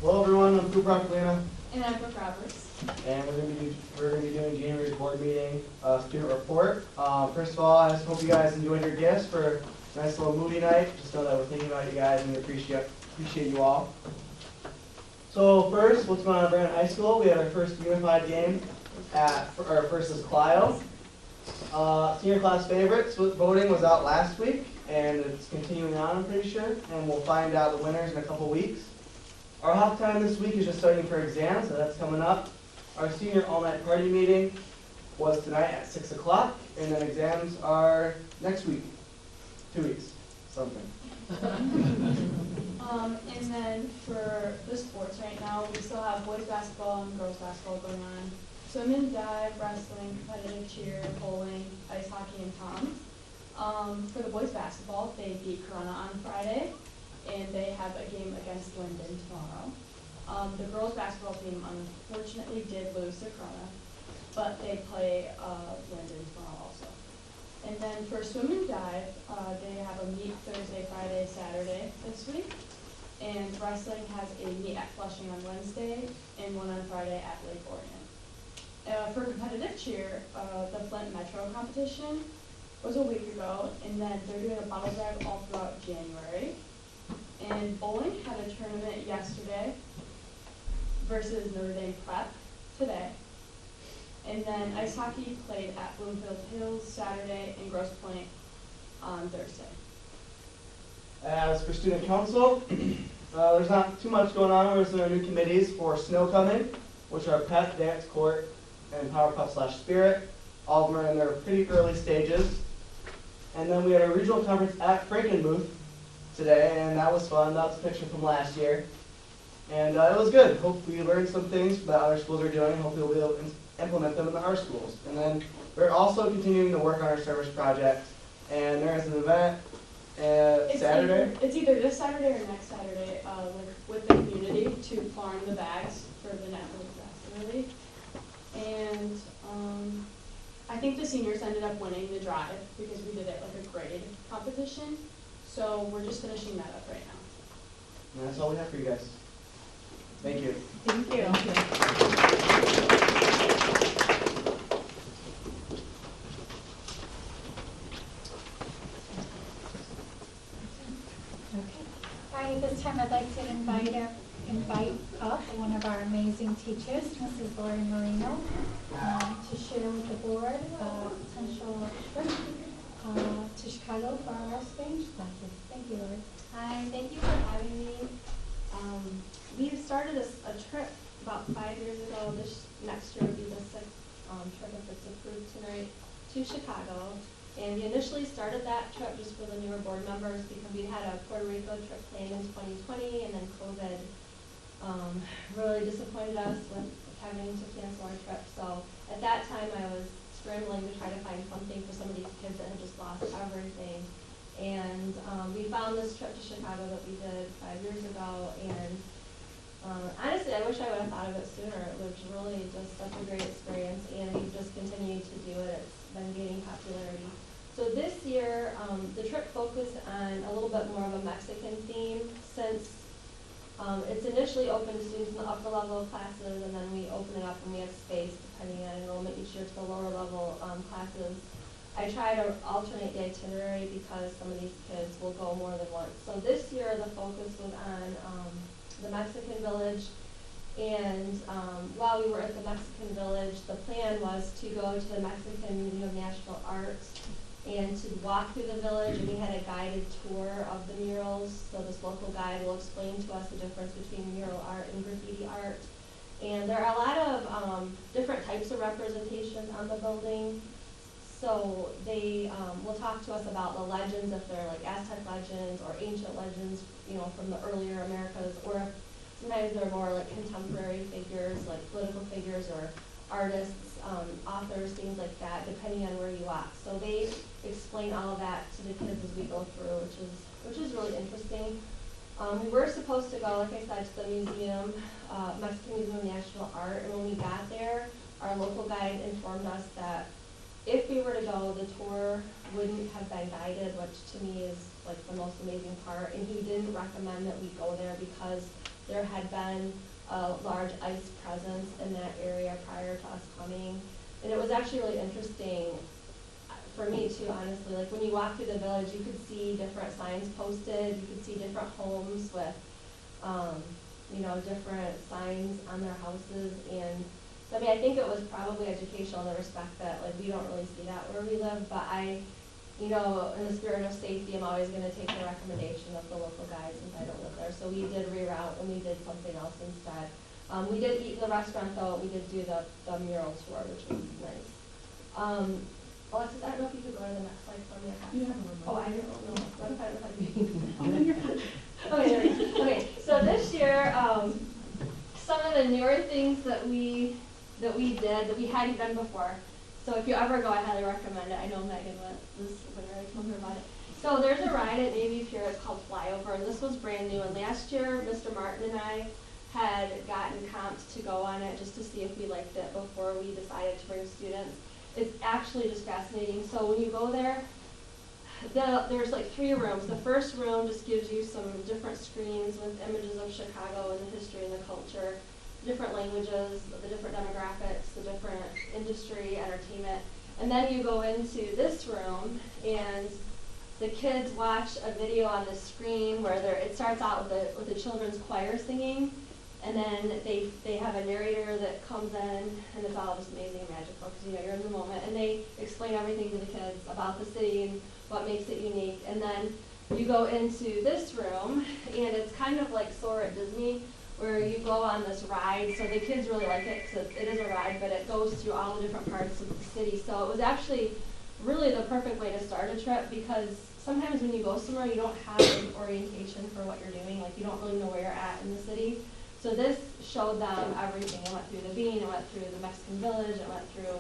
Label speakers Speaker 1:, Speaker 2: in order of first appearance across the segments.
Speaker 1: Hello everyone, I'm Cooper Aquilina,
Speaker 2: And I'm Brooke Roberts.
Speaker 1: and we're gonna be doing January's board meeting student report. First of all, I just hope you guys enjoyed your gifts for a nice little movie night. Just know that we're thinking about you guys and we appreciate you all. So first, what's going on at Brandon High School? We had our first unified game versus Clio. Senior class favorites voting was out last week, and it's continuing on, I'm pretty sure, and we'll find out the winners in a couple weeks. Our half time this week is just studying for exams, so that's coming up. Our senior all-night party meeting was tonight at 6 o'clock, and then exams are next week. 2 weeks, something.
Speaker 2: And then for the sports right now, we still have boys basketball and girls basketball going on. Swim and dive, wrestling, competitive cheer, bowling, ice hockey, and toms. For the boys basketball, they beat Corona on Friday, and they have a game against Linden tomorrow. The girls basketball team unfortunately did lose to Corona, but they play Linden tomorrow also. And then for swim and dive, they have a meet Thursday, Friday, Saturday this week. And wrestling has a meet at Flushing on Wednesday and one on Friday at Lake Orion. For competitive cheer, the Flint Metro competition was a week ago, and then they're doing a bottle drive all throughout January. And bowling had a tournament yesterday versus Notre Dame Prep today. And then ice hockey played at Bloomfield Hills Saturday and Grosse Pointe on Thursday.
Speaker 1: As for student council, there's not too much going on. We're some new committees for snow coming, which are PEP, Dance Court, and Powerpuff/Spirit. All of them are in their pretty early stages. And then we had a regional conference at Frankenmuth today, and that was fun. That was a picture from last year. And it was good. Hope we learned some things that other schools are doing. Hopefully we'll be able to implement them in our schools. And then we're also continuing to work on our service project. And there is an event Saturday.
Speaker 2: It's either this Saturday or next Saturday with the community to farm the bags for the Natural Disaster Relief. And I think the seniors ended up winning the drive because we did it like a grade competition. So we're just finishing that up right now.
Speaker 1: And that's all we have for you guys. Thank you.
Speaker 3: Thank you.
Speaker 4: Hi, this time I'd like to invite up one of our amazing teachers, Mrs. Lori Marino, to share with the board a potential trip to Chicago for our Spanish classes. Thank you, Lori.
Speaker 5: Hi, thank you for having me. We started a trip about 5 years ago. This next year will be the sixth trip if it's approved tonight to Chicago. And we initially started that trip just for the newer board members because we had a Puerto Rico trip planned in 2020, and then COVID really disappointed us with having to cancel our trip. So at that time I was scrambling to try to find something for some of these kids that had just lost everything. And we found this trip to Chicago that we did 5 years ago, and honestly, I wish I would have thought of it sooner. It was really just such a great experience, and we've just continued to do it. It's been gaining popularity. So this year, the trip focused on a little bit more of a Mexican theme, since it's initially open to students in the upper level classes, and then we open it up and we have space depending on enrollment each year to the lower level classes. I try to alternate the itinerary because some of these kids will go more than once. So this year the focus was on the Mexican Village, and while we were at the Mexican Village, the plan was to go to the Mexican Museum of National Art and to walk through the village, and we had a guided tour of the murals. So this local guide will explain to us the difference between mural art and graffiti art. And there are a lot of different types of representations on the building. So they will talk to us about the legends, if they're like Aztec legends or ancient legends, you know, from the earlier Americas, or if sometimes they're more like contemporary figures, like political figures or artists, authors, things like that, depending on where you walk. So they explain all of that to the kids as we go through, which is really interesting. We were supposed to go, like I said, to the museum, Mexican Museum of National Art, and when we got there, our local guide informed us that if we were to go, the tour wouldn't have been guided, which to me is like the most amazing part. And he didn't recommend that we go there because there had been a large ice presence in that area prior to us coming. And it was actually really interesting for me too, honestly. Like when you walk through the village, you could see different signs posted, you could see different homes with, you know, different signs on their houses. And so, I mean, I think it was probably educational in the respect that, like, we don't really see that where we live, but you know, in the spirit of safety, I'm always going to take the recommendation of the local guide since I don't live there. So we did reroute and we did something else instead. We did eat in the restaurant though. We did do the mural tour, which was nice. Alexis, I don't know if you could go to the next slide for me.
Speaker 3: You have a remote.
Speaker 5: Oh, I don't know. What if I look like Okay, there we go. Okay, so this year, some of the newer things that we did that we hadn't done before. So if you ever go, I highly recommend it. I know Megan went this winter, I told her about it. So there's a ride at Navy Pier, it's called Flyover, and this was brand new. And last year, Mr. Martin and I had gotten comped to go on it just to see if we liked it before we decided to bring students. It's actually just fascinating. So when you go there, there's like 3 rooms. The first room just gives you some different screens with images of Chicago and the history and the culture, different languages, the different demographics, the different industry, entertainment. And then you go into this room and the kids watch a video on the screen where it starts out with the children's choir singing, and then they have a narrator that comes in, and it's all just amazing and magical because you know you're in the moment, and they explain everything to the kids about the city and what makes it unique. And then you go into this room, and it's kind of like Soar at Disney, where you go on this ride. So the kids really like it because it is a ride, but it goes through all the different parts of the city. So it was actually really the perfect way to start a trip because sometimes when you go somewhere, you don't have an orientation for what you're doing. Like you don't really know where you're at in the city. So this showed them everything. It went through the Bean, it went through the Mexican Village, it went through,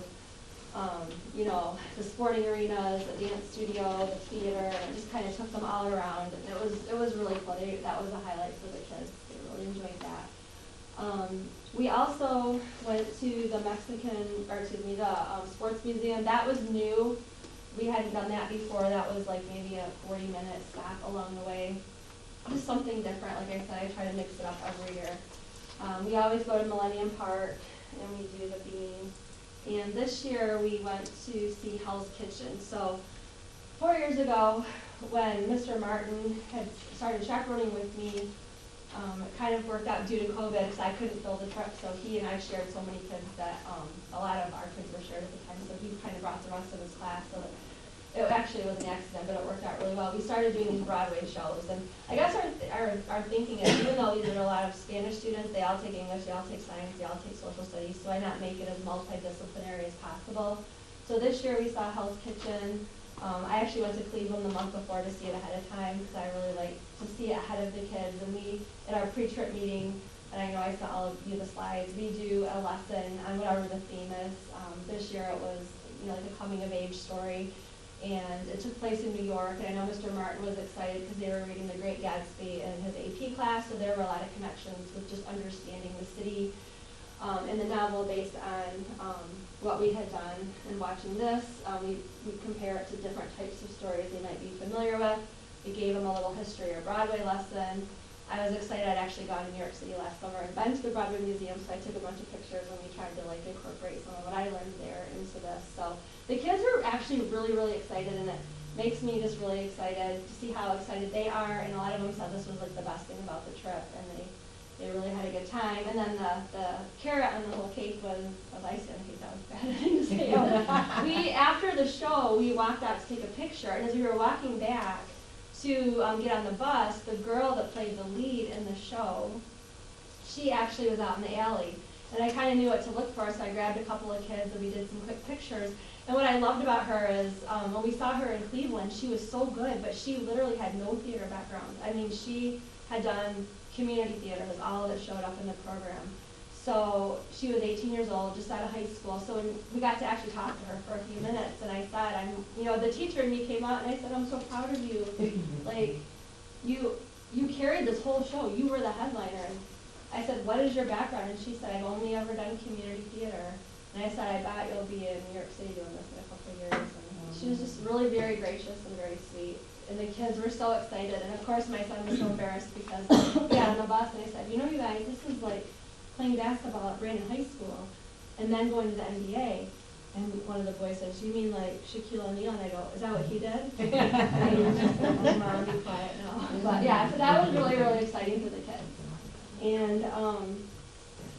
Speaker 5: you know, the sporting arenas, the dance studio, the theater, and it just kind of took them all around. And it was really cool. That was a highlight for the kids. They really enjoyed that. We also went to the the sports museum. That was new. We hadn't done that before. That was like maybe a 40-minute stop along the way. Just something different. Like I said, I try to mix it up every year. We always go to Millennium Park and we do the Bean. And this year we went to see Hell's Kitchen. So 4 years ago, when Mr. Martin had started chaperoning with me, it kind of worked out due to COVID because I couldn't fill the trip. So he and I shared so many kids that a lot of our kids were shared at the time. So he kind of brought the rest of his class. So it actually was an accident, but it worked out really well. We started doing these Broadway shows, and I guess our thinking is, even though these are a lot of Spanish students, they all take English, they all take science, they all take social studies, so why not make it as multidisciplinary as possible? So this year we saw Hell's Kitchen. I actually went to Cleveland the month before to see it ahead of time because I really like to see it ahead of the kids. And we, at our pre-trip meeting, and I know I sent all of you the slides, we do a lesson on whatever the theme is. This year it was, you know, like a coming-of-age story. And it took place in New York, and I know Mr. Martin was excited because they were reading The Great Gatsby in his AP class, so there were a lot of connections with just understanding the city. And the novel based on what we had done, and watching this, we compare it to different types of stories they might be familiar with. We gave them a little history or Broadway lesson. I was excited. I'd actually gone to New York City last summer and been to the Broadway Museum, so I took a bunch of pictures when we tried to like incorporate some of what I learned there into this. So the kids are actually really, really excited, and it makes me just really excited to see how excited they are. And a lot of them said this was like the best thing about the trip, and they really had a good time. And then the carrot on the little cake was icing on the cake. That was bad thing to say. We, after the show, we walked out to take a picture, and as we were walking back to get on the bus, the girl that played the lead in the show, she actually was out in the alley. And I kind of knew what to look for, so I grabbed a couple of kids and we did some quick pictures. And what I loved about her is when we saw her in Cleveland, she was so good, but she literally had no theater background. I mean, she had done community theater, was all that showed up in the program. So she was 18 years old, just out of high school. So when we got to actually talk to her for a few minutes, and I said, the teacher in me came out, and I said, I'm so proud of you. Like, you carried this whole show. You were the headliner. And I said, what is your background? And she said, I've only ever done community theater. And I said, I bet you'll be in New York City doing this in a couple of years. And she was just really very gracious and very sweet. And the kids were so excited. And of course, my son was so embarrassed because we got on the bus and I said, you know, you guys, this is like playing basketball at Brandon High School and then going to the NBA. And one of the boys says, you mean like Shaquille O'Neal? And I go, is that what he did? And he was just like, Mom, be quiet now. But yeah, so that was really, really exciting for the kids. And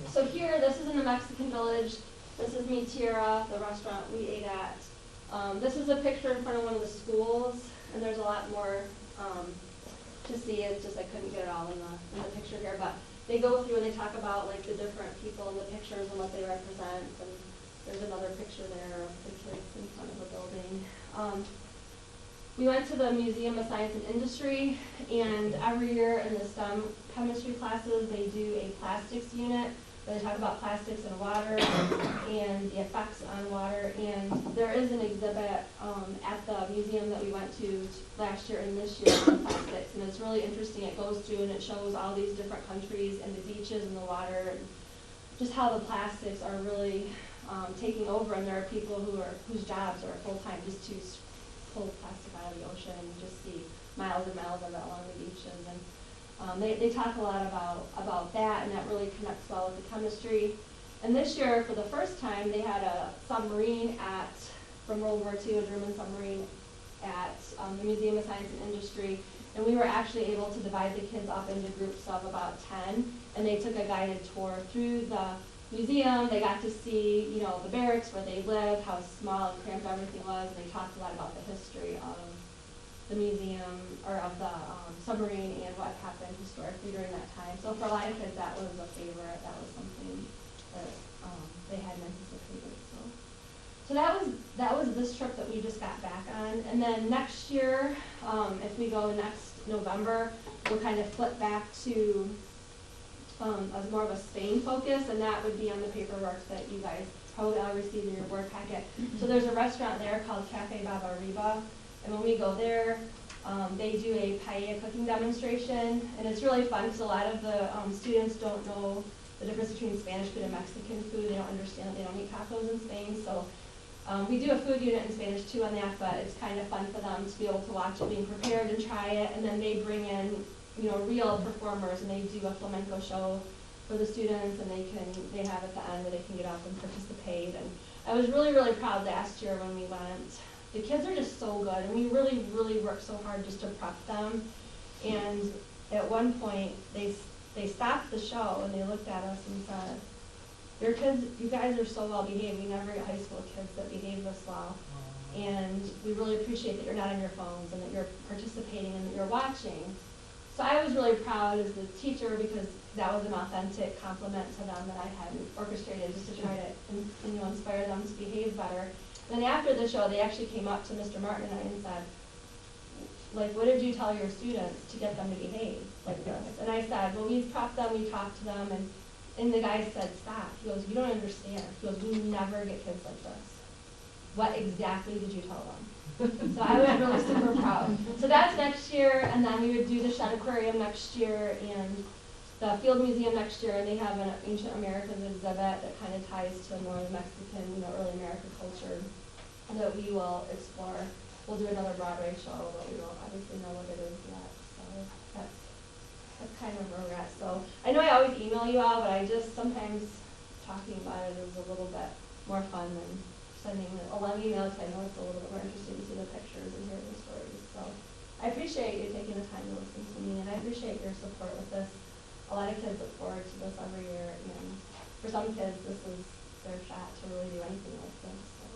Speaker 5: so here, this is in the Mexican Village. This is Mi Tierra, the restaurant we ate at. This is a picture in front of one of the schools, and there's a lot more to see. It's just I couldn't get it all in the picture here, but they go through and they talk about like the different people in the pictures and what they represent. And there's another picture there of the kids in front of the building. We went to the Museum of Science and Industry, and every year in the STEM chemistry classes, they do a plastics unit where they talk about plastics in water and the effects on water. And there is an exhibit at the museum that we went to last year and this year on plastics, and it's really interesting. It goes through and it shows all these different countries and the beaches and the water, and just how the plastics are really taking over. And there are people whose jobs are full-time just to pull plastic out of the ocean and just see miles and miles of it along the beaches. And they talk a lot about that, and that really connects well with the chemistry. And this year, for the first time, they had a submarine from World War II, a German submarine at the Museum of Science and Industry. And we were actually able to divide the kids up into groups of about 10, and they took a guided tour through the museum. They got to see, you know, the barracks where they lived, how small and cramped everything was, and they talked a lot about the history of the museum, or of the submarine, and what happened historically during that time. So for a lot of kids, that was a favorite. That was something that they hadn't anticipated. So that was this trip that we just got back on. And then next year, if we go next November, we'll kind of flip back to as more of a Spain focus, and that would be on the paperwork that you guys probably all received in your board packet. So there's a restaurant there called Cafe Baba-Arriba, and when we go there, they do a paella cooking demonstration, and it's really fun because a lot of the students don't know the difference between Spanish food and Mexican food. They don't understand that they don't eat tacos in Spain. So we do a food unit in Spanish too on that, but it's kind of fun for them to be able to watch it being prepared and try it, and then they bring in, you know, real performers, and they do a flamenco show for the students, and they have at the end where they can get up and participate. And I was really, really proud last year when we went. The kids are just so good, and we really, really worked so hard just to prep them. And at one point, they stopped the show and they looked at us and said, "Your kids, you guys are so well behaved. We never get high school kids that behave this well. And we really appreciate that you're not on your phones and that you're participating and that you're watching." So I was really proud as the teacher because that was an authentic compliment to them that I had orchestrated just to try to inspire them to behave better. And then after the show, they actually came up to Mr. Martin and I and said, like, what did you tell your students to get them to behave like this? And I said, well, we prepped them, we talked to them, and the guy said, stop. He goes, you don't understand. He goes, we never get kids like this. What exactly did you tell them? So I was really super proud. So that's next year, and then we would do the Shed Aquarium next year, and the Field Museum next year, and they have an Ancient Americans exhibit that kind of ties to more of the Mexican, early American culture that we will explore. We'll do another Broadway show, but we don't obviously know what it is yet. So that's kind of where we're at. So I know I always email you all, but I just sometimes talking about it is a little bit more fun than sending a long email, because I know it's a little bit more interesting to see the pictures and hear the stories. So I appreciate you taking the time to listen to me, and I appreciate your support with this. A lot of kids look forward to this every year, and for some kids, this is their shot to really do anything like this. So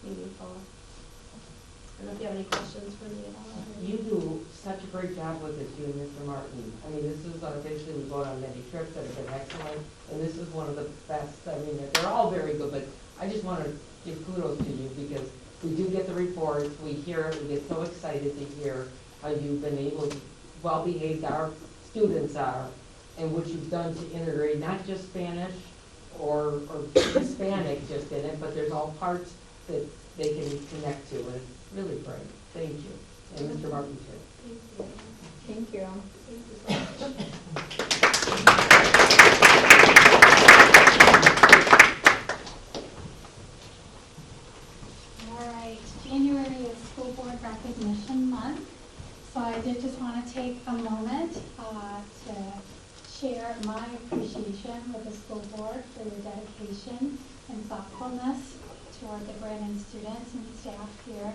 Speaker 5: meaningful. I don't know if you have any questions for me at all.
Speaker 3: You do such a great job with it, you and Mr. Martin. I mean, this is obviously, we've gone on many trips that have been excellent, and this is one of the best. I mean, they're all very good, but I just want to give kudos to you because we do get the reports, we hear it, we get so excited to hear how you've been able to, well-behaved our students are, and what you've done to integrate not just Spanish or Hispanic just in it, but there's all parts that they can connect to, and it's really great. Thank you. And Mr. Martin, too.
Speaker 4: Thank you.
Speaker 5: Thank you so much.
Speaker 4: I did just want to take a moment to share my appreciation with the school board for your dedication and thoughtfulness toward the Brandon students and staff here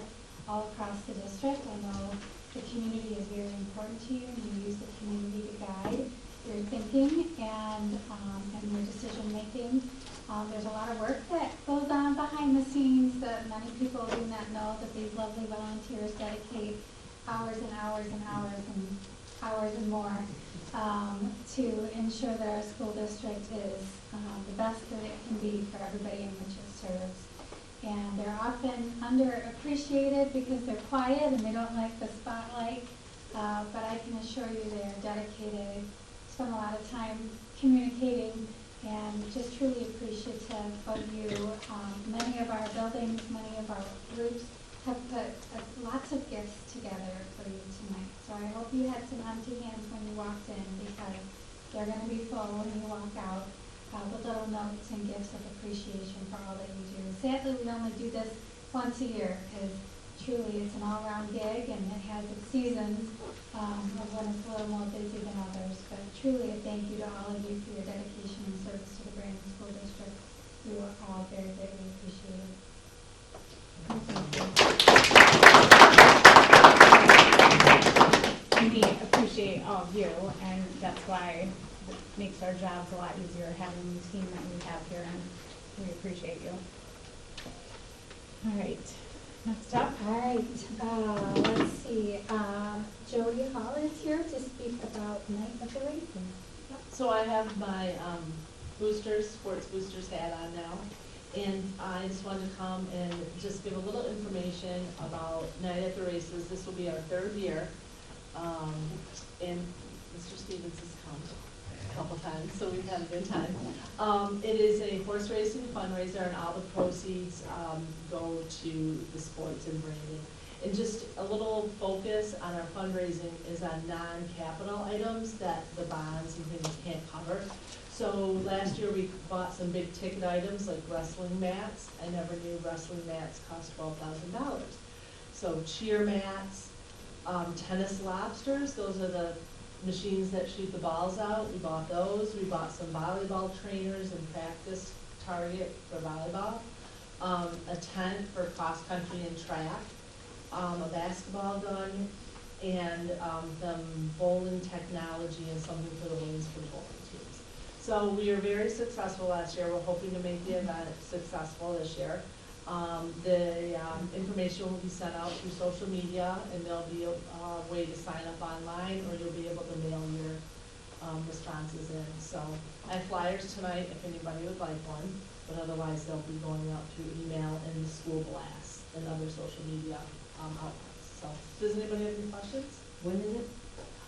Speaker 4: all across the district. I know the community is very important to you, and you use the community to guide your thinking and your decision making. There's a lot of work that goes on behind the scenes that many people do not know, that these lovely volunteers dedicate hours and hours and hours and hours and more to ensure that our school district is the best that it can be for everybody in which it serves. And they're often underappreciated because they're quiet and they don't like the spotlight, but I can assure you they are dedicated, spend a lot of time communicating, and just truly appreciative of you. Many of our buildings, many of our groups have put lots of gifts together for you tonight. So I hope you had some empty hands when you walked in, because they're going to be full when you walk out with little notes and gifts of appreciation for all that you do. Sadly, we only do this once a year, because truly it's an all-round gig and it has its seasons of when it's a little more busy than others. But truly a thank you to all of you for your dedication and service to the Brandon School District. You are all very, very appreciated.
Speaker 6: We appreciate all of you, and that's why it makes our jobs a lot easier having the team that we have here, and we appreciate you. All right, next up.
Speaker 4: All right, let's see. Jody Hall is here to speak about Night of the Races.
Speaker 7: So I have my sports boosters hat on now, and I just wanted to come and just give a little information about Night at the Races. This will be our 3rd year, and Mr. Stevens has come a couple times, so we've had a good time. It is a horse racing fundraiser, and all the proceeds go to the sports in Brandon. And just a little focus on our fundraising is on non-capital items that the bonds and things can't cover. So last year we bought some big ticket items like wrestling mats. I never knew wrestling mats cost $12,000. So cheer mats, tennis lobsters, those are the machines that shoot the balls out. We bought those. We bought some volleyball trainers and practice target for volleyball, a tent for cross country and track, a basketball gun, and some bowling technology and something for the women's football teams. So we were very successful last year. We're hoping to make the event successful this year. The information will be sent out through social media, and there'll be a way to sign up online, or you'll be able to mail your responses in. So I have flyers tonight if anybody would like one, but otherwise they'll be going out through email and the school blasts and other social media outlets. So does anybody have any questions?
Speaker 3: When is it?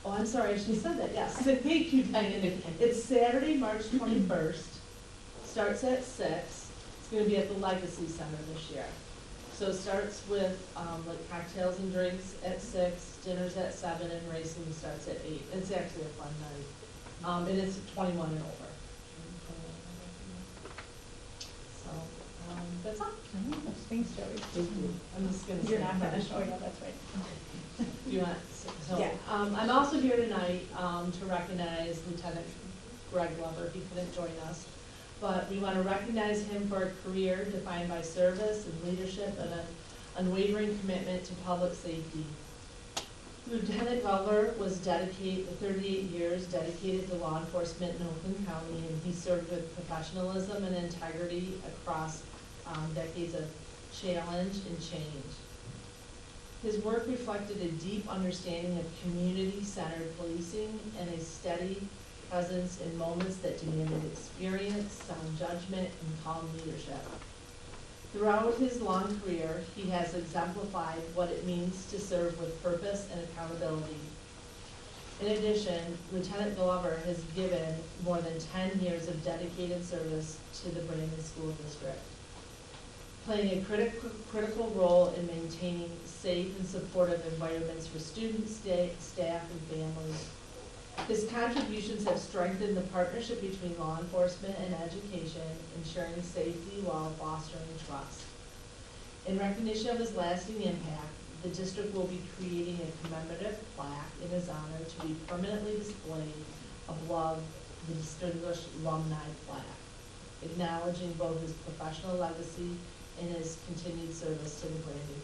Speaker 7: Oh, I'm sorry, she said that, yes. Thank you, Diane. It's Saturday, March 21st. Starts at 6. It's going to be at the Legacy Center this year. So it starts with like cocktails and drinks at 6, dinner's at 7, and racing starts at 8. It's actually a fun night. And it's 21 and over. So that's all.
Speaker 6: Thanks, Joey.
Speaker 3: Thank you.
Speaker 7: I'm just going to say.
Speaker 6: You're not finished. Oh, yeah, that's right.
Speaker 7: You want, so,
Speaker 6: Yeah.
Speaker 7: I'm also here tonight to recognize Lieutenant Greg Glover. He couldn't join us, but we want to recognize him for a career defined by service and leadership and an unwavering commitment to public safety. Lieutenant Glover was dedicated, 38 years dedicated to law enforcement in Oakland County, and he served with professionalism and integrity across decades of challenge and change. His work reflected a deep understanding of community-centered policing and a steady presence in moments that demanded experience, sound judgment, and calm leadership. Throughout his long career, he has exemplified what it means to serve with purpose and accountability. In addition, Lieutenant Glover has given more than 10 years of dedicated service to the Brandon School District, playing a critical role in maintaining safe and supportive environments for students, staff, and families. His contributions have strengthened the partnership between law enforcement and education, ensuring safety while fostering trust. In recognition of his lasting impact, the district will be creating a commemorative plaque in his honor to be permanently displayed above the Distinguished Alumni plaque, acknowledging both his professional legacy and his continued service to the Brandon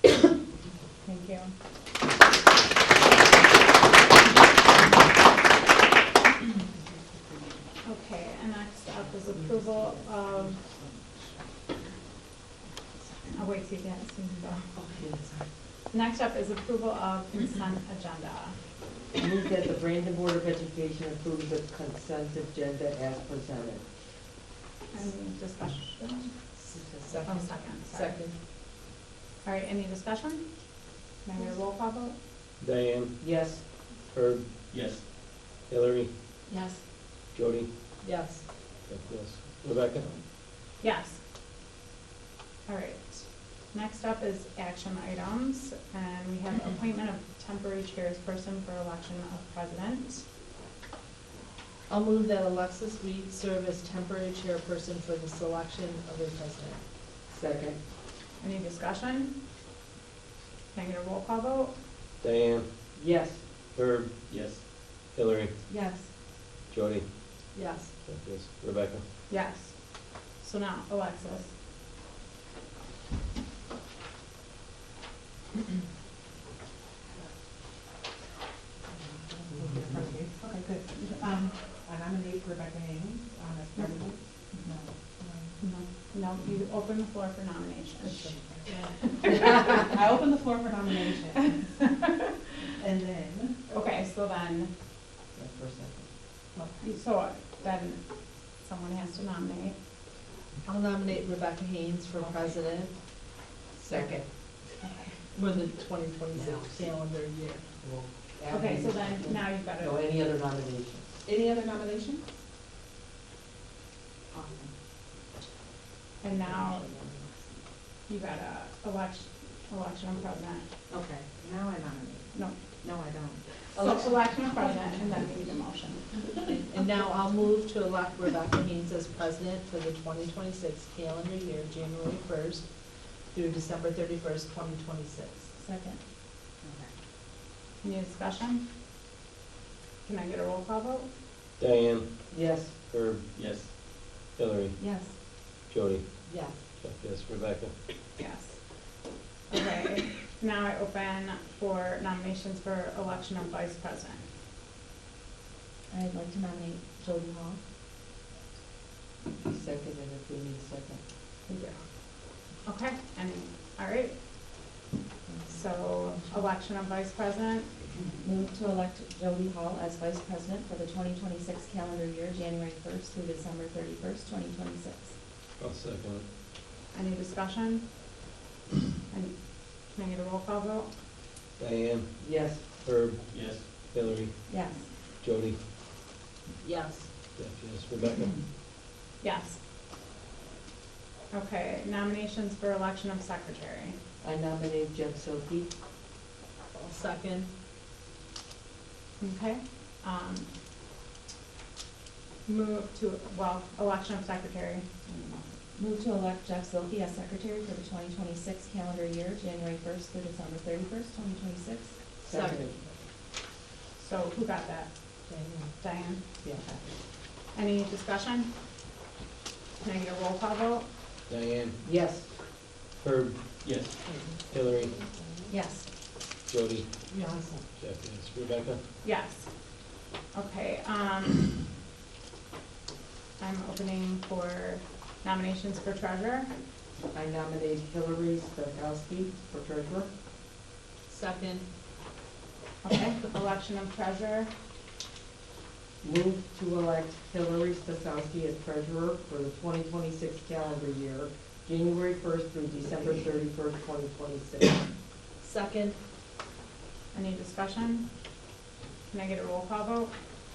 Speaker 7: community.
Speaker 6: Thank you. Okay, and next up is approval of, oh wait, see, that seems to go. Next up is approval of consent agenda.
Speaker 3: Move that the Brandon Board of Education approves the consent agenda as presented.
Speaker 6: Any discussion? Oh, second, sorry.
Speaker 7: Second.
Speaker 6: All right, any discussion? Can I get a roll call vote?
Speaker 8: Diane,
Speaker 3: Yes.
Speaker 8: Herb,
Speaker 9: Yes.
Speaker 8: Hillary,
Speaker 7: Yes.
Speaker 8: Jody,
Speaker 7: Yes.
Speaker 8: Jeff, yes. Rebecca?
Speaker 6: Yes. All right. Next up is action items, and we have appointment of temporary chairperson for election of president.
Speaker 7: I'll move that Alexis Reed serve as temporary chairperson for the selection of a president.
Speaker 3: Second.
Speaker 6: Any discussion? Can I get a roll call vote?
Speaker 8: Diane,
Speaker 3: Yes.
Speaker 8: Herb,
Speaker 9: Yes.
Speaker 8: Hillary,
Speaker 7: Yes.
Speaker 8: Jody,
Speaker 7: Yes.
Speaker 8: Jeff, yes. Rebecca?
Speaker 6: Yes. So now, Alexis.
Speaker 10: Okay, good. I nominate Rebecca Haynes as president.
Speaker 6: No, you open the floor for nominations.
Speaker 10: I open the floor for nominations. And then,
Speaker 6: Okay, so then,
Speaker 3: For a second.
Speaker 6: so then someone has to nominate.
Speaker 7: I'll nominate Rebecca Haynes for president
Speaker 3: Second.
Speaker 7: for the 2026 calendar year.
Speaker 6: Okay, so then now you've got
Speaker 3: No,
Speaker 6: to,
Speaker 3: any other nominations?
Speaker 10: any other nominations?
Speaker 6: and now you got to election of president.
Speaker 10: Okay, now I nominate.
Speaker 6: No,
Speaker 10: No, I don't.
Speaker 6: so election of president, and then we need a motion.
Speaker 7: And now I'll move to elect Rebecca Haynes as president for the 2026 calendar year, January 1st through December 31st, 2026.
Speaker 6: Second. Any discussion? Can I get a roll call vote?
Speaker 8: Diane,
Speaker 3: Yes.
Speaker 8: Herb,
Speaker 9: Yes.
Speaker 8: Hillary,
Speaker 10: Yes.
Speaker 8: Jody,
Speaker 7: Yes.
Speaker 8: Jeff, yes. Rebecca?
Speaker 6: Yes. Okay, now I open for nominations for election of vice president.
Speaker 10: I'd like to nominate Jody Hall.
Speaker 3: Second, and if we need a second.
Speaker 6: Thank you. Okay, and, all right. So, election of vice president,
Speaker 10: Move to elect Jody Hall as vice president for the 2026 calendar year, January 1st through December 31st, 2026.
Speaker 8: I'll second it.
Speaker 6: any discussion? And can I get a roll call vote?
Speaker 8: Diane,
Speaker 3: Yes.
Speaker 8: Herb,
Speaker 9: Yes.
Speaker 8: Hillary,
Speaker 10: Yes.
Speaker 8: Jody,
Speaker 7: Yes.
Speaker 8: Jeff, yes. Rebecca?
Speaker 6: Yes. Okay, nominations for election of secretary.
Speaker 3: I nominate Jeff Silky.
Speaker 7: I'll second.
Speaker 6: Okay, move to, well, election of secretary.
Speaker 10: Move to elect Jeff Zilke as secretary for the 2026 calendar year, January 1st through December 31st, 2026.
Speaker 7: Second.
Speaker 6: So who got that? Diane?
Speaker 3: Yeah.
Speaker 6: Any discussion? Can I get a roll call vote?
Speaker 8: Diane,
Speaker 3: Yes.
Speaker 8: Herb,
Speaker 9: Yes.
Speaker 8: Hillary,
Speaker 10: Yes.
Speaker 8: Jody,
Speaker 7: Yes.
Speaker 8: Jeff, yes. Rebecca?
Speaker 6: Yes. Okay, I'm opening for nominations for treasurer.
Speaker 3: I nominate Hillary Stokowski for treasurer.
Speaker 7: Second.
Speaker 6: Okay, election of treasurer.
Speaker 3: Move to elect Hillary Stokowski as treasurer for the 2026 calendar year, January 1st through December 31st, 2026.
Speaker 7: Second.
Speaker 6: Any discussion? Can I get a roll call vote?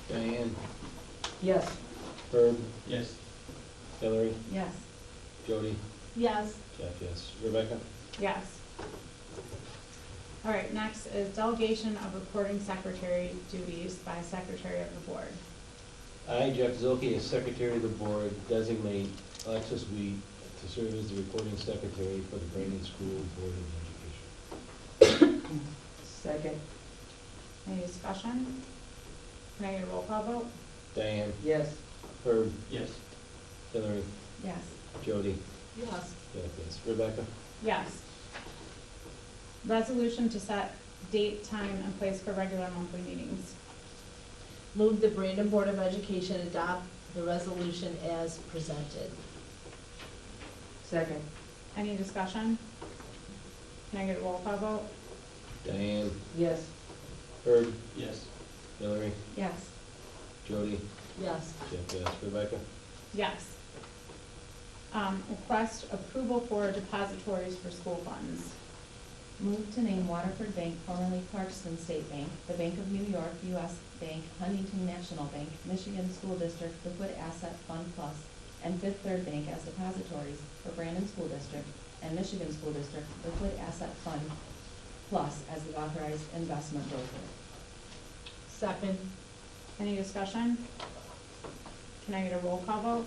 Speaker 8: Diane,
Speaker 3: Yes.
Speaker 8: Herb,
Speaker 9: Yes.
Speaker 8: Hillary,
Speaker 10: Yes.
Speaker 8: Jody,
Speaker 7: Yes.
Speaker 8: Jeff, yes. Rebecca?
Speaker 6: Yes. All right, next is delegation of recording secretary duties by secretary of the board.
Speaker 8: I, Jeff Zilke, as secretary of the board, designate Alexis Wheat to serve as the recording secretary for the Brandon School Board of Education.
Speaker 3: Second.
Speaker 6: Any discussion? Can I get a roll call vote?
Speaker 8: Diane,
Speaker 3: Yes.
Speaker 8: Herb,
Speaker 9: Yes.
Speaker 8: Hillary,
Speaker 10: Yes.
Speaker 8: Jody,
Speaker 7: Yes.
Speaker 8: Jeff, yes. Rebecca?
Speaker 6: Yes. Resolution to set date, time, and place for regular monthly meetings.
Speaker 7: Move the Brandon Board of Education adopt the resolution as presented.
Speaker 3: Second.
Speaker 6: Any discussion? Can I get a roll call vote?
Speaker 8: Diane,
Speaker 3: Yes.
Speaker 8: Herb,
Speaker 9: Yes.
Speaker 8: Hillary,
Speaker 10: Yes.
Speaker 8: Jody,
Speaker 7: Yes.
Speaker 8: Jeff, yes. Rebecca?
Speaker 6: Yes. Request approval for depositories for school funds.
Speaker 10: Move to name Waterford Bank, formerly Clarkston State Bank, the Bank of New York, U.S. Bank, Huntington National Bank, Michigan School District Liquid Asset Fund Plus, and Fifth Third Bank as depositories for Brandon School District and Michigan School District Liquid Asset Fund Plus as the authorized investment broker.
Speaker 7: Second.
Speaker 6: Any discussion? Can I get a roll call vote?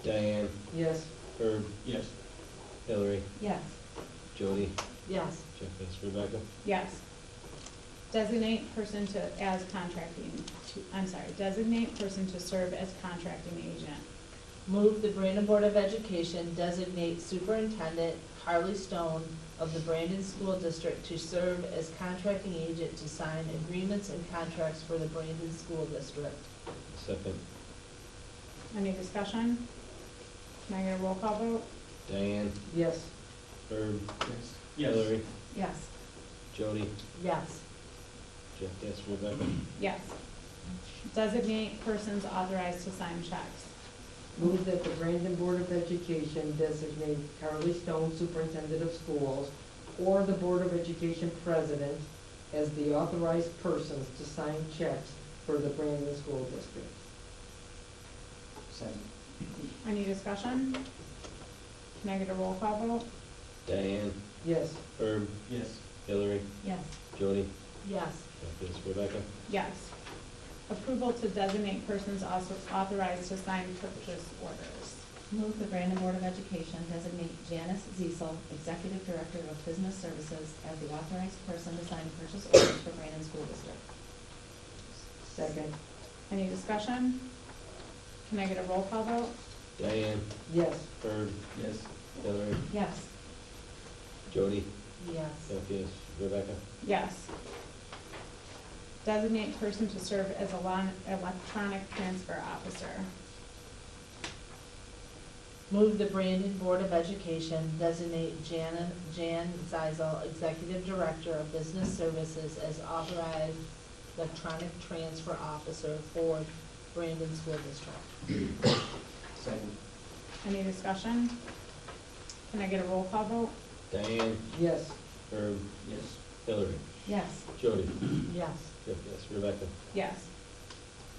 Speaker 8: Diane,
Speaker 3: Yes.
Speaker 8: Herb,
Speaker 9: Yes.
Speaker 8: Hillary,
Speaker 10: Yes.
Speaker 8: Jody,
Speaker 7: Yes.
Speaker 8: Jeff, yes. Rebecca?
Speaker 6: Yes. Designate person to designate person to serve as contracting agent.
Speaker 7: Move the Brandon Board of Education designate Superintendent Carly Stone of the Brandon School District to serve as contracting agent to sign agreements and contracts for the Brandon School District.
Speaker 8: Second.
Speaker 6: Any discussion? Can I get a roll call vote?
Speaker 8: Diane,
Speaker 3: Yes.
Speaker 8: Herb,
Speaker 9: Yes. Yes.
Speaker 8: Hillary,
Speaker 10: Yes.
Speaker 8: Jody,
Speaker 7: Yes.
Speaker 8: Jeff, yes. Rebecca?
Speaker 6: Yes. Designate persons authorized to sign checks.
Speaker 3: Move that the Brandon Board of Education designate Carly Stone, Superintendent of Schools, or the Board of Education President as the authorized persons to sign checks for the Brandon School District.
Speaker 9: Second.
Speaker 6: Any discussion? Can I get a roll call vote?
Speaker 8: Diane,
Speaker 3: Yes.
Speaker 8: Herb,
Speaker 9: Yes.
Speaker 8: Hillary,
Speaker 10: Yes.
Speaker 7: Yes.
Speaker 8: Jody, Jeff, yes. Rebecca?
Speaker 6: Yes. Approval to designate persons also authorized to sign purchase orders.
Speaker 10: Move the Brandon Board of Education designate Janice Ziesel, Executive Director of Business Services, as the authorized person to sign purchase orders for Brandon School District.
Speaker 3: Second.
Speaker 6: Any discussion? Can I get a roll call vote?
Speaker 8: Diane,
Speaker 3: Yes.
Speaker 8: Herb,
Speaker 9: Yes.
Speaker 8: Hillary,
Speaker 10: Yes.
Speaker 8: Jody,
Speaker 7: Yes.
Speaker 8: Jeff, yes. Rebecca?
Speaker 6: Yes. Designate person to serve as electronic transfer officer.
Speaker 7: Move the Brandon Board of Education designate Jan Zeisel, Executive Director of Business Services, as authorized electronic transfer officer for Brandon School District.
Speaker 9: Second.
Speaker 6: Any discussion? Can I get a roll call vote?
Speaker 8: Diane,
Speaker 3: Yes.
Speaker 8: Herb,
Speaker 9: Yes.
Speaker 8: Hillary,
Speaker 10: Yes.
Speaker 8: Jody,
Speaker 7: Yes.
Speaker 8: Jeff, yes. Rebecca?
Speaker 6: Yes.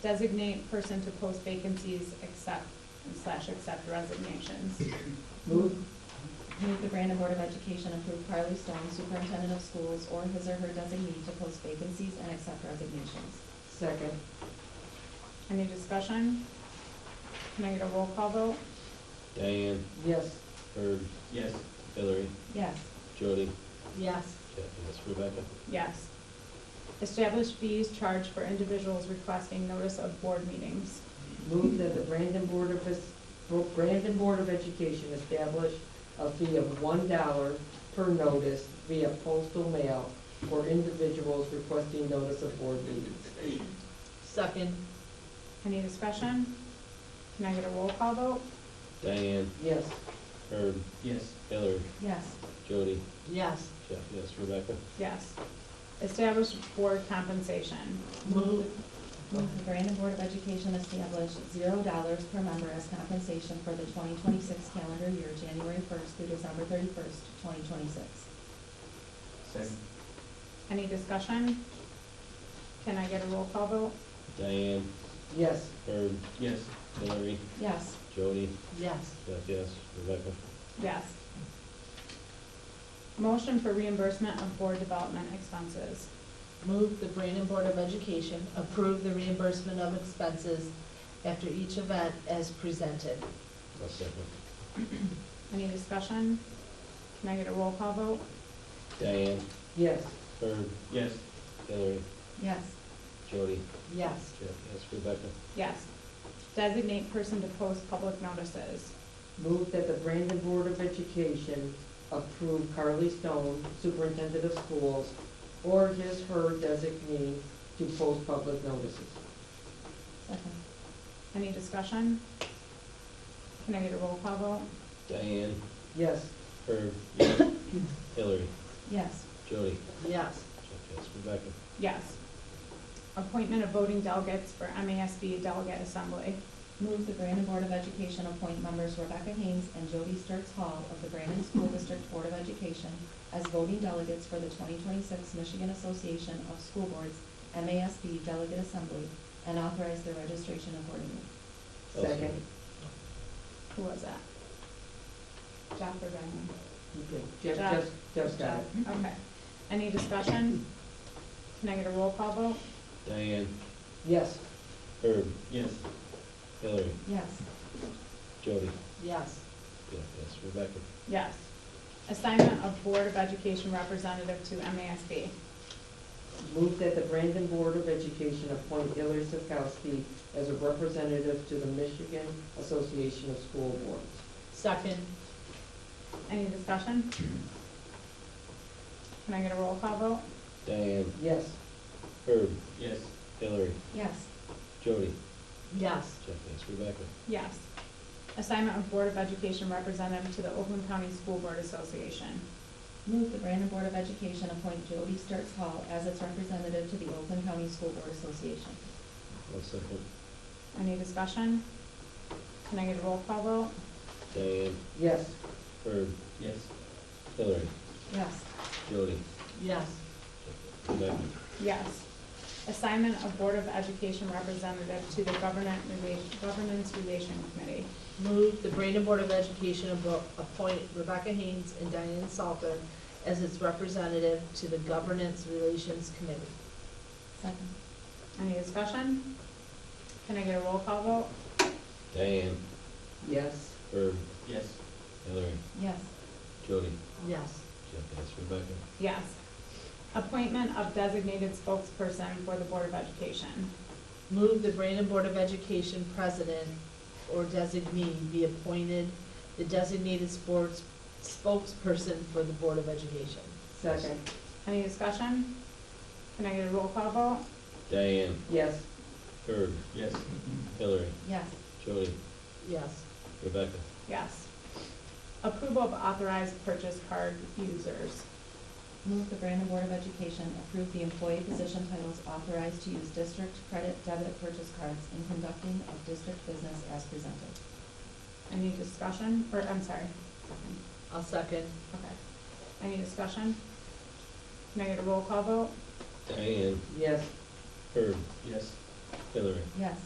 Speaker 6: Designate person to post vacancies accept resignations.
Speaker 3: Move.
Speaker 10: Move the Brandon Board of Education approve Carly Stone, Superintendent of Schools, or his or her designee to post vacancies and accept resignations.
Speaker 3: Second.
Speaker 6: Any discussion? Can I get a roll call vote?
Speaker 8: Diane,
Speaker 3: Yes.
Speaker 8: Herb,
Speaker 9: Yes.
Speaker 8: Hillary,
Speaker 10: Yes.
Speaker 8: Jody,
Speaker 7: Yes.
Speaker 8: Jeff, yes. Rebecca?
Speaker 6: Yes. Establish fees charged for individuals requesting notice of board meetings.
Speaker 3: Move that the Brandon Board of Education establish a fee of $1 per notice via postal mail for individuals requesting notice of board meetings.
Speaker 7: Second.
Speaker 6: Any discussion? Can I get a roll call vote?
Speaker 8: Diane,
Speaker 3: Yes.
Speaker 8: Herb,
Speaker 9: Yes.
Speaker 8: Hillary,
Speaker 10: Yes.
Speaker 8: Jody,
Speaker 7: Yes.
Speaker 8: Jeff, yes. Rebecca?
Speaker 6: Yes. Establish board compensation.
Speaker 7: Move.
Speaker 10: Move the Brandon Board of Education establish $0 per member as compensation for the 2026 calendar year, January 1st through December 31st, 2026.
Speaker 9: Second.
Speaker 6: Any discussion? Can I get a roll call vote?
Speaker 8: Diane,
Speaker 3: Yes.
Speaker 8: Herb,
Speaker 9: Yes.
Speaker 8: Hillary,
Speaker 10: Yes.
Speaker 8: Jody,
Speaker 7: Yes.
Speaker 8: Jeff, yes. Rebecca?
Speaker 6: Yes. Motion for reimbursement of board development expenses.
Speaker 7: Move the Brandon Board of Education approve the reimbursement of expenses after each event as presented.
Speaker 8: I'll second.
Speaker 6: Any discussion? Can I get a roll call vote?
Speaker 8: Diane,
Speaker 3: Yes.
Speaker 8: Herb,
Speaker 9: Yes.
Speaker 8: Hillary,
Speaker 10: Yes.
Speaker 8: Jody,
Speaker 7: Yes.
Speaker 8: Jeff, yes, Rebecca.
Speaker 6: Yes. Designate person to post public notices.
Speaker 3: Move that the Brandon Board of Education approve Carly Stone, Superintendent of Schools, or her designee to post public notices.
Speaker 10: Second.
Speaker 6: Any discussion? Can I get a roll call vote?
Speaker 8: Diane,
Speaker 3: Yes.
Speaker 8: Herb, Hillary,
Speaker 10: Yes.
Speaker 8: Jody,
Speaker 7: Yes.
Speaker 8: Jeff, yes, Rebecca.
Speaker 6: Yes. Appointment of voting delegates for MASB Delegate Assembly.
Speaker 10: Move the Brandon Board of Education appoint members Rebecca Haynes and Jody Sturts Hall of the Brandon School District Board of Education as voting delegates for the 2026 Michigan Association of School Boards MASB Delegate Assembly and authorize their registration accordingly.
Speaker 8: I'll
Speaker 3: Second.
Speaker 6: Who was that? Jeff or Diane?
Speaker 3: Okay. Jeff's got it.
Speaker 6: Okay. Any discussion? Can I get a roll call vote?
Speaker 8: Diane,
Speaker 3: Yes.
Speaker 8: Herb,
Speaker 9: Yes.
Speaker 8: Hillary,
Speaker 10: Yes.
Speaker 8: Jody,
Speaker 7: Yes.
Speaker 8: Jeff, yes, Rebecca.
Speaker 6: Yes. Assignment of Board of Education representative to MASB.
Speaker 3: Move that the Brandon Board of Education appoint Hillary Siskowski as a representative to the Michigan Association of School Boards.
Speaker 7: Second.
Speaker 6: Any discussion? Can I get a roll call vote?
Speaker 8: Diane,
Speaker 3: Yes.
Speaker 8: Herb,
Speaker 9: Yes.
Speaker 8: Hillary,
Speaker 10: Yes.
Speaker 8: Jody,
Speaker 7: Yes.
Speaker 8: Jeff, yes, Rebecca.
Speaker 6: Yes. Assignment of Board of Education representative to the Oakland County School Board Association.
Speaker 10: Move the Brandon Board of Education appoint Jody Sturts Hall as its representative to the Oakland County School Board Association.
Speaker 8: I'll second.
Speaker 6: Any discussion? Can I get a roll call vote?
Speaker 8: Diane,
Speaker 3: Yes.
Speaker 8: Herb,
Speaker 9: Yes.
Speaker 8: Hillary,
Speaker 10: Yes.
Speaker 8: Jody,
Speaker 7: Yes.
Speaker 8: Jeff, Rebecca.
Speaker 6: Yes. Assignment of Board of Education representative to the Governance Relation Committee.
Speaker 7: Move the Brandon Board of Education appoint Rebecca Haynes and Diane Salter as its representative to the Governance Relations Committee.
Speaker 10: Second.
Speaker 6: Any discussion? Can I get a roll call vote?
Speaker 8: Diane,
Speaker 3: Yes.
Speaker 8: Herb,
Speaker 9: Yes.
Speaker 8: Hillary,
Speaker 10: Yes.
Speaker 8: Jody,
Speaker 7: Yes.
Speaker 8: Jeff, yes, Rebecca.
Speaker 6: Yes. Appointment of designated spokesperson for the Board of Education.
Speaker 7: Move the Brandon Board of Education president or designee be appointed the designated sports spokesperson for the Board of Education.
Speaker 3: Second.
Speaker 6: Any discussion? Can I get a roll call vote?
Speaker 8: Diane,
Speaker 3: Yes.
Speaker 8: Herb,
Speaker 9: Yes.
Speaker 8: Hillary,
Speaker 10: Yes.
Speaker 8: Jody,
Speaker 7: Yes.
Speaker 6: Yes.
Speaker 8: Rebecca.
Speaker 6: Approval of authorized purchase card users.
Speaker 10: Move the Brandon Board of Education approve the employee position titles authorized to use district credit debit purchase cards in conducting of district business as presented.
Speaker 6: Any discussion? Or, I'm sorry.
Speaker 7: I'll second.
Speaker 6: Okay. Any discussion? Can I get a roll call vote?
Speaker 8: Diane,
Speaker 3: Yes.
Speaker 8: Herb,
Speaker 9: Yes.
Speaker 8: Hillary,
Speaker 10: Yes.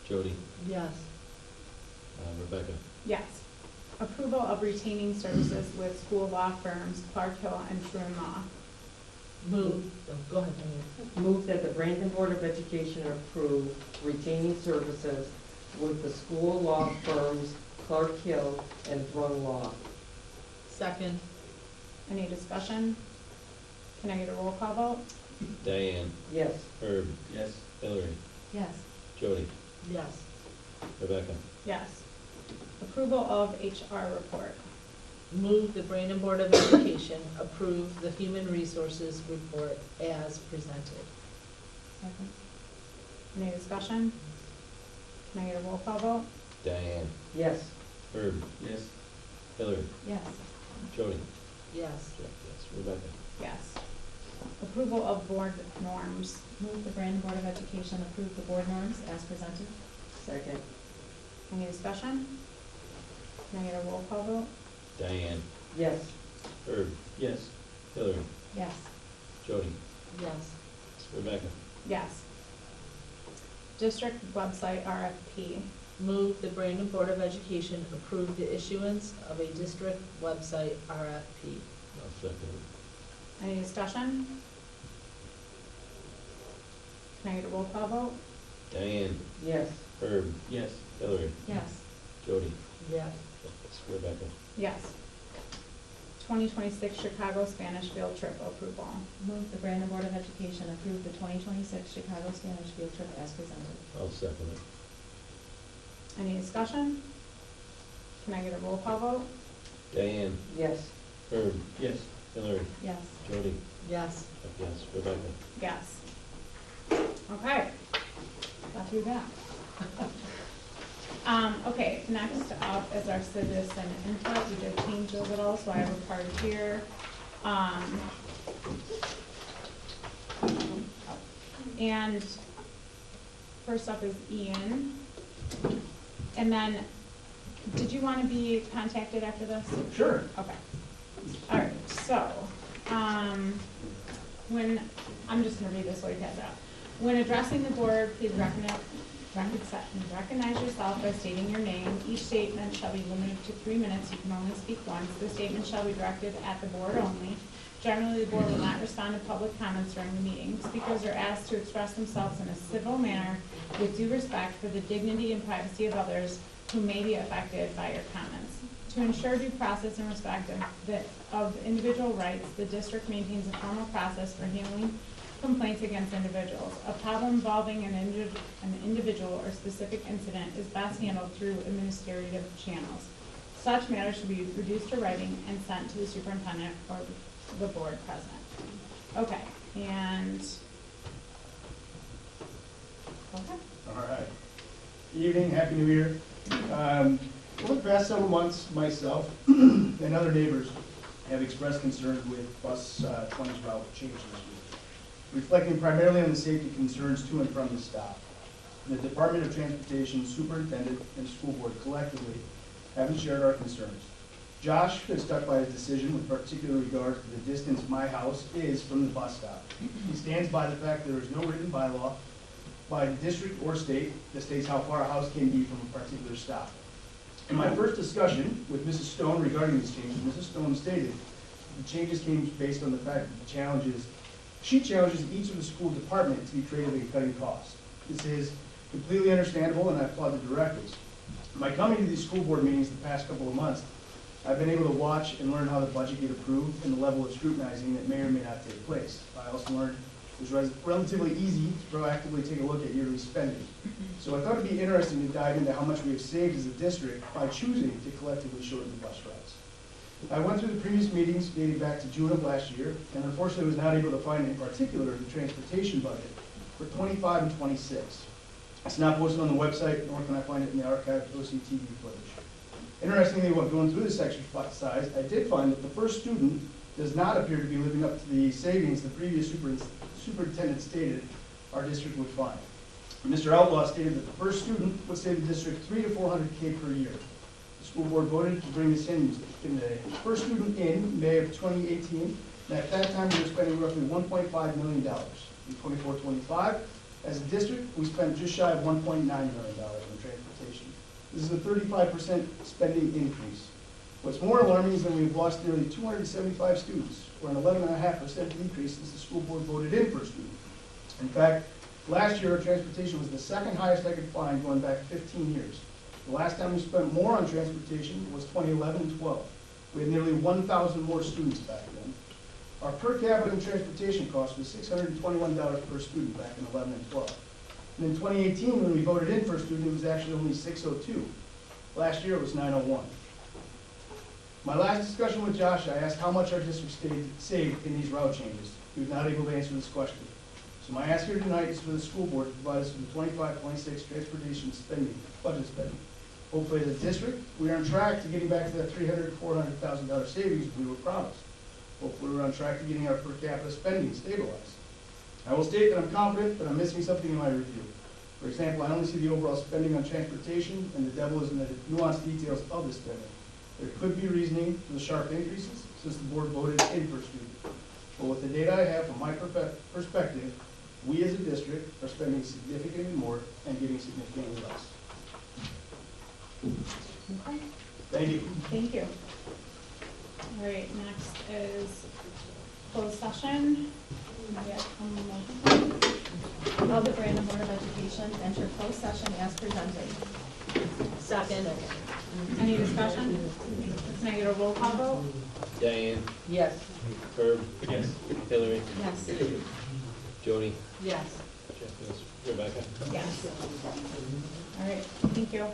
Speaker 8: Jody,
Speaker 7: Yes.
Speaker 8: Rebecca.
Speaker 6: Yes. Approval of retaining services with school law firms Clark Hill and Truman Law.
Speaker 7: Move, oh, go ahead, Diane.
Speaker 3: Move that the Brandon Board of Education approve retaining services with the school law firms Clark Hill and Thrun Law.
Speaker 7: Second.
Speaker 6: Any discussion? Can I get a roll call vote?
Speaker 8: Diane,
Speaker 3: Yes.
Speaker 8: Herb,
Speaker 9: Yes.
Speaker 8: Hillary,
Speaker 10: Yes.
Speaker 8: Jody,
Speaker 7: Yes.
Speaker 8: Rebecca.
Speaker 6: Yes. Approval of HR report.
Speaker 7: Move the Brandon Board of Education approve the Human Resources report as presented.
Speaker 10: Second.
Speaker 6: Any discussion? Can I get a roll call vote?
Speaker 8: Diane,
Speaker 3: Yes.
Speaker 8: Herb,
Speaker 9: Yes.
Speaker 8: Hillary,
Speaker 10: Yes.
Speaker 8: Jody,
Speaker 7: Yes.
Speaker 8: Jeff, yes, Rebecca.
Speaker 6: Yes. Approval of board norms.
Speaker 10: Move the Brandon Board of Education approve the board norms as presented.
Speaker 3: Second.
Speaker 6: Any discussion? Can I get a roll call vote?
Speaker 8: Diane,
Speaker 3: Yes.
Speaker 8: Herb,
Speaker 9: Yes.
Speaker 8: Hillary,
Speaker 10: Yes.
Speaker 8: Jody,
Speaker 7: Yes.
Speaker 8: Rebecca.
Speaker 6: Yes. District website RFP.
Speaker 7: Move the Brandon Board of Education approve the issuance of a district website RFP.
Speaker 8: I'll second.
Speaker 6: Any discussion? Can I get a roll call vote?
Speaker 8: Diane,
Speaker 3: Yes.
Speaker 8: Herb,
Speaker 9: Yes.
Speaker 8: Hillary,
Speaker 10: Yes.
Speaker 8: Jody,
Speaker 7: Yes.
Speaker 8: Jeff, yes, Rebecca.
Speaker 6: Yes. 2026 Chicago Spanish field trip approval.
Speaker 10: Move the Brandon Board of Education approve the 2026 Chicago Spanish field trip as presented.
Speaker 8: I'll second it.
Speaker 6: Any discussion? Can I get a roll call vote?
Speaker 8: Diane,
Speaker 3: Yes.
Speaker 8: Herb,
Speaker 9: Yes.
Speaker 8: Hillary,
Speaker 10: Yes.
Speaker 8: Jody,
Speaker 7: Yes.
Speaker 8: yes, Rebecca.
Speaker 6: Yes. Okay. Got through that. Okay, next up is our citizen input. We did change a little, so I have a part here. And first up is Ian. And then, did you want to be contacted after this?
Speaker 1: Sure.
Speaker 6: Okay. All right, so, I'm just gonna read this while you pass out. When addressing the board, please recognize yourself by stating your name. Each statement shall be limited to 3 minutes. You can only speak once. The statement shall be directed at the board only. Generally, the board will not respond to public comments during the meeting. Speakers are asked to express themselves in a civil manner with due respect for the dignity and privacy of others who may be affected by your comments. To ensure due process and respect of individual rights, the district maintains a formal process for handling complaints against individuals. A problem involving an individual or specific incident is best handled through administrative channels. Such matters should be reduced to writing and sent to the superintendent or the board president. Okay, and, okay.
Speaker 11: All right. Evening, Happy New Year. Over the past several months, myself and other neighbors have expressed concern with bus 20's route change this week, reflecting primarily on the safety concerns to and from the stop. The Department of Transportation Superintendent and School Board collectively haven't shared our concerns. Josh has stuck by his decision with particular regard to the distance my house is from the bus stop. He stands by the fact there is no written bylaw by the district or state that states how far a house can be from a particular stop. In my first discussion with Mrs. Stone regarding these changes, Mrs. Stone stated the changes came based on the fact that she challenges each of the school departments to be creative in cutting costs. This is completely understandable, and I applaud the directives. By coming to these school board meetings the past couple of months, I've been able to watch and learn how the budget get approved and the level of scrutinizing that may or may not take place. I also learned it was relatively easy to proactively take a look at yearly spending. So I thought it'd be interesting to dive into how much we have saved as a district by choosing to collectively shorten the bus routes. I went through the previous meetings dating back to June of last year, and unfortunately was not able to find in particular the transportation budget for 25 and 26. It's not posted on the website, nor can I find it in the archived OCTV footage. Interestingly, when going through this exercise, I did find that the first student does not appear to be living up to the savings the previous superintendent stated our district would find. Mr. Outlaw stated that the first student would save the district $300 to $400K per year. The school board voted to bring this in the first student in May of 2018, and at that time we were spending roughly $1.5 million. In 24-25, as a district, we spent just shy of $1.9 million on transportation. This is a 35% spending increase. What's more alarming is that we've lost nearly 275 students, or an 11.5% decrease since the school board voted in for a student. In fact, last year, our transportation was the second highest I could find going back 15 years. The last time we spent more on transportation was 2011 and 12. We had nearly 1,000 more students back then. Our per capita transportation cost was $621 per student back in 11 and 12. And in 2018, when we voted in for a student, it was actually only $602. Last year, it was $901. My last discussion with Josh, I asked how much our district saved in these route changes. He was not able to answer this question. So my ask here tonight is for the school board to provide us with the 25-26 transportation spending, budget spending. Hopefully as a district, we are on track to getting back to that $300,000 to $400,000 savings we were promised. Hopefully we're on track to getting our per capita spending stabilized. I will state that I'm confident that I'm missing something in my review. For example, I only see the overall spending on transportation, and the devil is in the nuanced details of the spending. There could be reasoning for the sharp increases since the board voted in for student. But with the data I have from my perspective, we as a district are spending significantly more and getting significantly less.
Speaker 6: Okay.
Speaker 11: Thank you.
Speaker 6: Thank you. All right, next is closed session.
Speaker 10: Will the Brandon Board of Education enter closed session as presented?
Speaker 7: Second.
Speaker 6: Any discussion? Can I get a roll call vote?
Speaker 8: Diane,
Speaker 3: Yes.
Speaker 8: Herb,
Speaker 9: Yes.
Speaker 8: Hillary,
Speaker 6: Yes.
Speaker 8: Jody,
Speaker 7: Yes.
Speaker 8: Jeff, yes, Rebecca.
Speaker 6: Yes. All right, thank you.